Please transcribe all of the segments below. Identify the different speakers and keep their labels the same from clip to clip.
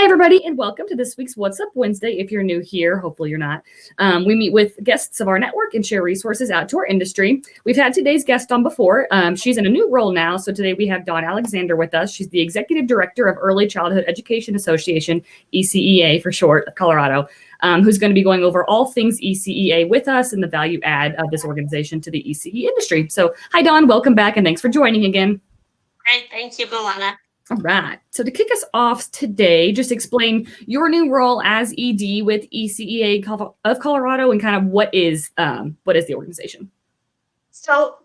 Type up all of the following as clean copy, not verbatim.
Speaker 1: Hi, everybody, and welcome to this week's What's Up Wednesday. If you're new here, hopefully you're not. We meet with guests of our network and share resources out to our industry. We've had today's guest on before. She's in a new role now, so today we have Dawn Alexander with us. She's the Executive Director of Early Childhood Education Association, ECEA for short, of Colorado, who's going to be going over all things ECEA with us and the value add of this organization to the ECE industry. So, hi, Dawn. Welcome back, and thanks for joining again.
Speaker 2: Great. Thank you, Milana.
Speaker 1: All right. So to kick us off today, just explain your new role as ED with ECEA of Colorado and kind of what is the organization?
Speaker 2: So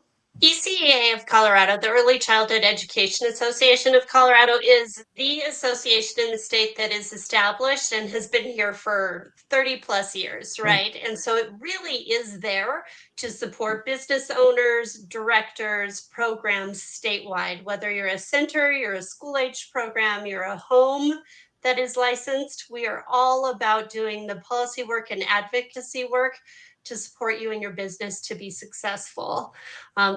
Speaker 2: ECEA of Colorado, the Early Childhood Education Association of Colorado, is the association in the state that is established and has been here for 30 plus years, right? And so it really is there to support business owners, directors, programs statewide, whether you're a center, you're a school-age program, you're a home that is licensed. We are all about doing the policy work and advocacy work to support you and your business to be successful.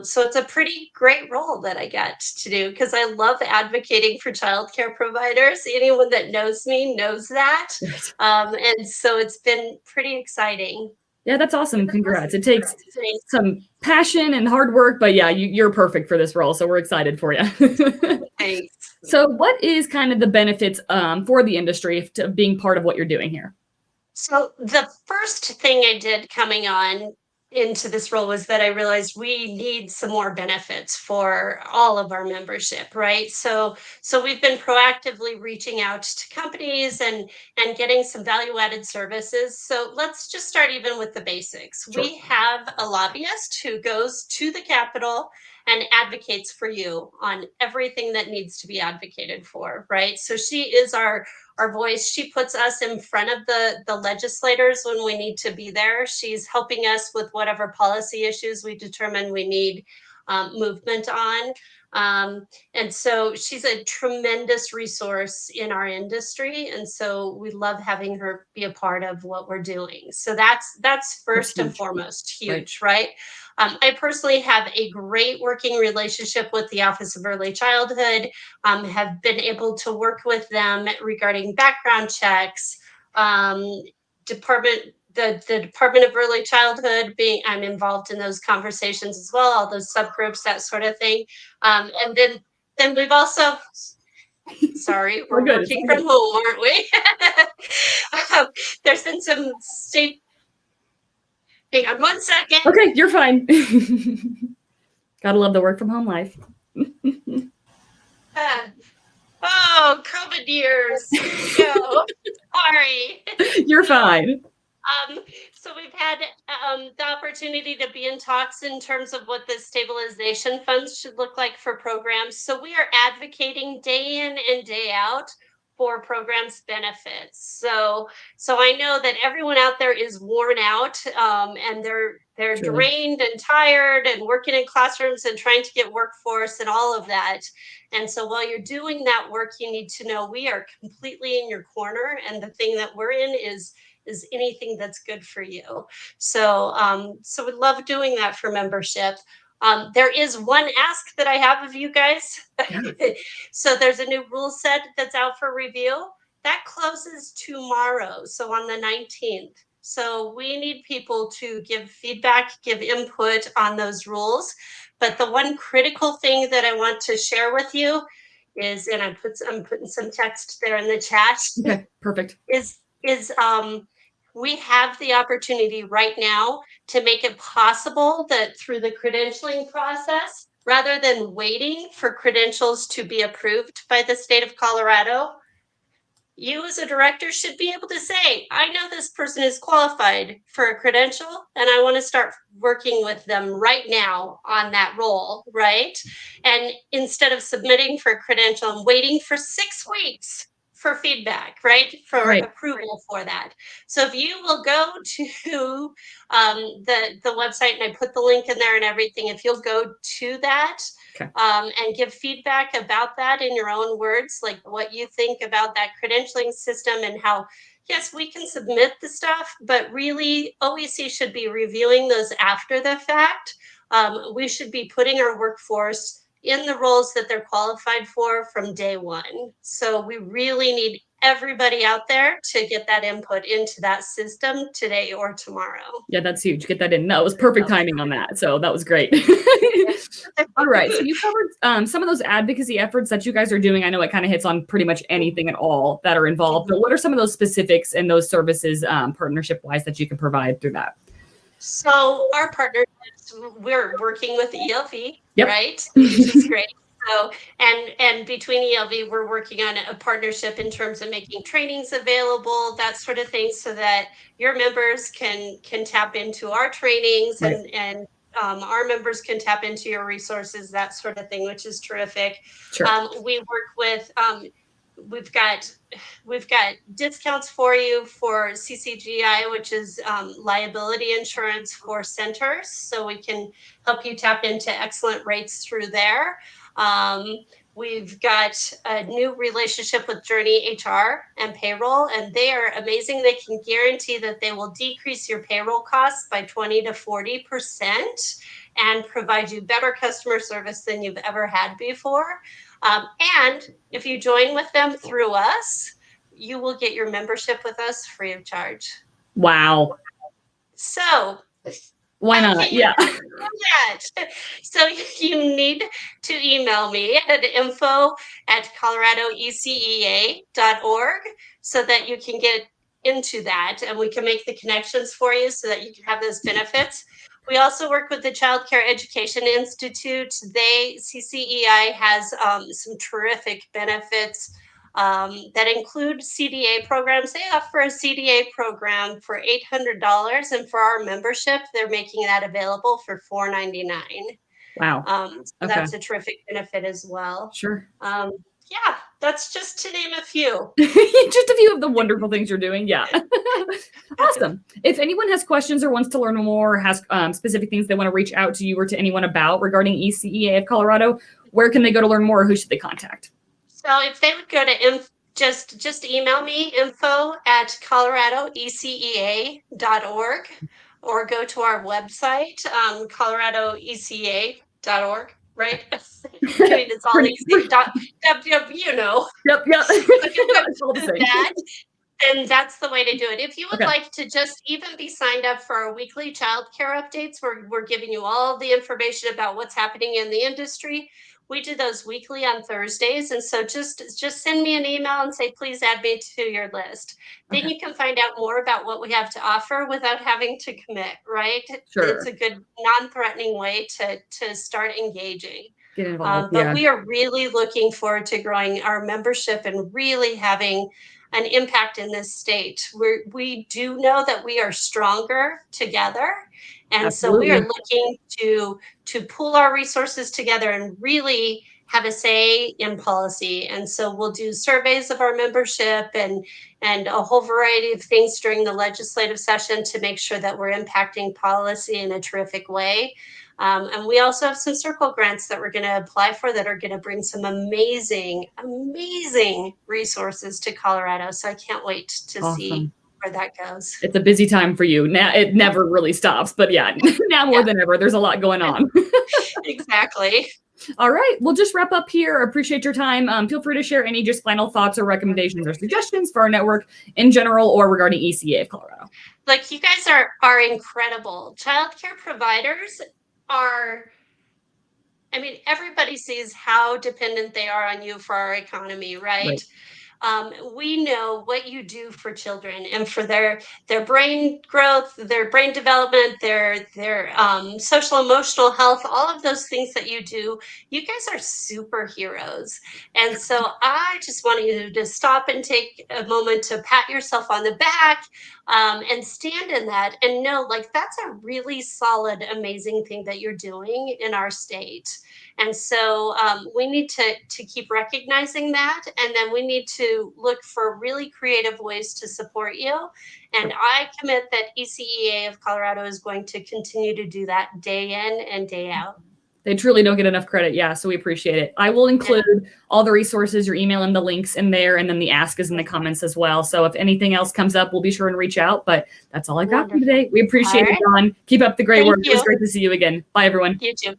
Speaker 2: So it's a pretty great role that I get to do because I love advocating for childcare providers. Anyone that knows me knows that. And so it's been pretty exciting.
Speaker 1: Yeah, that's awesome. Congrats. It takes some passion and hard work, but yeah, you're perfect for this role. So we're excited for you.
Speaker 2: Thanks.
Speaker 1: So what is kind of the benefits for the industry to being part of what you're doing here?
Speaker 2: So the first thing I did coming on into this role was that I realized we need some more benefits for all of our membership, right? So we've been proactively reaching out to companies and getting some value-added services. So let's just start even with the basics.
Speaker 1: Sure.
Speaker 2: We have a lobbyist who goes to the Capitol and advocates for you on everything that needs to be advocated for, right? So she is our voice. She puts us in front of the legislators when we need to be there. She's helping us with whatever policy issues we determine we need movement on. And so she's a tremendous resource in our industry. And so we love having her be a part of what we're doing. So that's first and foremost huge, right? I personally have a great working relationship with the Office of Early Childhood, have been able to work with them regarding background checks, the Department of Early Childhood I'm involved in those conversations as well, all those subgroups, that sort of thing. And then we've also, sorry, we're working from home, aren't we? There's been some state, hang on one second.
Speaker 1: Okay, you're fine. Gotta love the work from home life.
Speaker 2: COVID years. Sorry.
Speaker 1: You're fine.
Speaker 2: So we've had the opportunity to be in talks in terms of what the stabilization funds should look like for programs. So we are advocating day in and day out for programs benefits. So I know that everyone out there is worn out and they're drained and tired and working in classrooms and trying to get workforce and all of that. And so while you're doing that work, you need to know we are completely in your corner, and the thing that we're in is anything that's good for you. So we love doing that for membership. There is one ask that I have of you guys. So there's a new rule set that's out for review. That closes tomorrow, so on the 19th. So we need people to give feedback, give input on those rules. But the one critical thing that I want to share with you is, and I'm putting some text there in the chat.
Speaker 1: Okay, perfect.
Speaker 2: Is we have the opportunity right now to make it possible that through the credentialing process, rather than waiting for credentials to be approved by the state of Colorado, you as a director should be able to say, I know this person is qualified for a credential and I want to start working with them right now on that role, right? And instead of submitting for a credential and waiting for 6 weeks for feedback, right? For approval for that. So if you will go to the website, and I put the link in there and everything, if you'll go to that and give feedback about that in your own words, like what you think about that credentialing system and how, yes, we can submit the stuff, but really OEC should be reviewing those after the fact. We should be putting our workforce in the roles that they're qualified for from day one. So we really need everybody out there to get that input into that system today or tomorrow.
Speaker 1: Yeah, that's huge. Get that in. That was perfect timing on that. So that was great. All right. So you covered some of those advocacy efforts that you guys are doing. I know it kind of hits on pretty much anything at all that are involved. But what are some of those specifics and those services partnership-wise that you can provide through that?
Speaker 2: So our partnerships, we're working with ELV,
Speaker 1: Yep.
Speaker 2: right? Which is great. So, and between ELV, we're working on a partnership in terms of making trainings available, that sort of thing, so that your members can tap into our trainings,
Speaker 1: Right.
Speaker 2: and our members can tap into your resources, that sort of thing, which is terrific.
Speaker 1: Sure.
Speaker 2: We work with we've got discounts for you for CCGI, which is liability insurance for centers, so we can help you tap into excellent rates through there. We've got a new relationship with Journey HR and payroll, and they are amazing. They can guarantee that they will decrease your payroll costs by 20 to 40% and provide you better customer service than you've ever had before. And if you join with them through us, you will get your membership with us free of charge.
Speaker 1: Wow.
Speaker 2: So
Speaker 1: why not? Yeah.
Speaker 2: So you need to email me at info@coloradoecea.org so that you can get into that, and we can make the connections for you so that you can have those benefits. We also work with the Child Care Education Institute. CCEI has some terrific benefits that include CDA programs. They offer a CDA program for $800, and for our membership, they're making that available for $499.
Speaker 1: Wow.
Speaker 2: So that's a terrific benefit as well.
Speaker 1: Sure.
Speaker 2: Yeah, that's just to name a few.
Speaker 1: Just a few of the wonderful things you're doing. Yeah. Awesome. If anyone has questions or wants to learn more, has specific things they want to reach out to you or to anyone about regarding ECEA of Colorado, where can they go to learn more, or who should they contact?
Speaker 2: So if they would go to just email me, info@coloradoecea.org, or go to our website, coloradoecea.org, right? I mean, it's all easy. You know.
Speaker 1: Yep. It's all the same.
Speaker 2: And that's the way to do it. If you would like to just even be signed up for our weekly child care updates, we're giving you all the information about what's happening in the industry. We do those weekly on Thursdays. And so just send me an email and say, please add me to your list. Then you can find out more about what we have to offer without having to commit, right?
Speaker 1: Sure.
Speaker 2: It's a good non-threatening way to start engaging.
Speaker 1: Get involved.
Speaker 2: But we are really looking forward to growing our membership and really having an impact in this state. We do know that we are stronger together. And
Speaker 1: Absolutely.
Speaker 2: So we are looking to pool our resources together and really have a say in policy. And so we'll do surveys of our membership and a whole variety of things during the legislative session to make sure that we're impacting policy in a terrific way. And we also have some circle grants that we're going to apply for that are going to bring some amazing resources to Colorado. So I can't wait to see where that goes.
Speaker 1: It's a busy time for you. Now it never really stops, but now more than ever, there's a lot going on.
Speaker 2: Exactly.
Speaker 1: All right. We'll just wrap up here. Appreciate your time. Feel free to share any just final thoughts or recommendations or suggestions for our network in general or regarding ECEA of Colorado.
Speaker 2: Look, you guys are incredible. Childcare providers everybody sees how dependent they are on you for our economy, right? We know what you do for children and for their brain growth, their brain development, their social emotional health, all of those things that you do. You guys are superheroes. And so I just want you to stop and take a moment to pat yourself on the back and stand in that and know, like, that's a really solid, amazing thing that you're doing in our state. And so we need to keep recognizing that. And then we need to look for really creative ways to support you. And I commit that ECEA of Colorado is going to continue to do that day in and day out.
Speaker 1: They truly don't get enough credit. Yeah, so we appreciate it. I will include all the resources, your email and the links in there, and then the ask is in the comments as well. So if anything else comes up, we'll be sure and reach out. But that's all I got for today. We appreciate it, Dawn. Keep up the great work. It was great to see you again. Bye, everyone.
Speaker 2: You too.